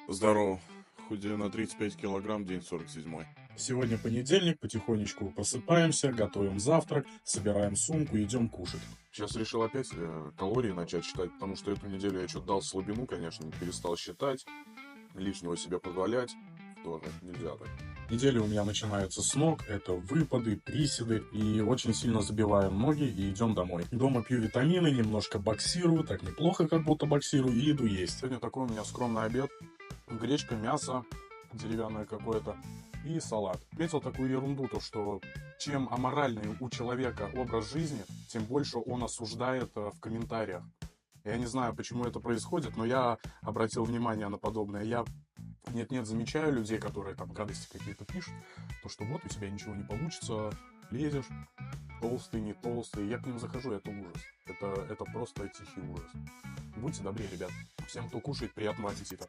Здорово. Худею на 35 килограмм, день 47. Сегодня понедельник, потихонечку просыпаемся, готовим завтрак, собираем сумку, идем кушать. Сейчас решил опять калории начать считать, потому что эту неделю я что-то дал слабину, конечно, перестал считать, лишнего себе позволять. Тоже нельзя так. Неделя у меня начинается с ног, это выпады, приседы, и очень сильно забиваем ноги и идем домой. Дома пью витамины, немножко боксирую, так неплохо как будто боксирую, и иду есть. Сегодня такой у меня скромный обед. Гречка, мясо деревянное какое-то и салат. Метил такую ерунду, то что чем аморальный у человека образ жизни, тем больше он осуждает в комментариях. Я не знаю, почему это происходит, но я обратил внимание на подобное. Я нет-нет замечаю людей, которые там гадости какие-то пишут, то что вот у тебя ничего не получится, лезешь, толстый, не толстый. Я к ним захожу, это ужас. Это просто тихий ужас. Будьте добрее, ребят. Всем, кто кушает, приятного аппетита.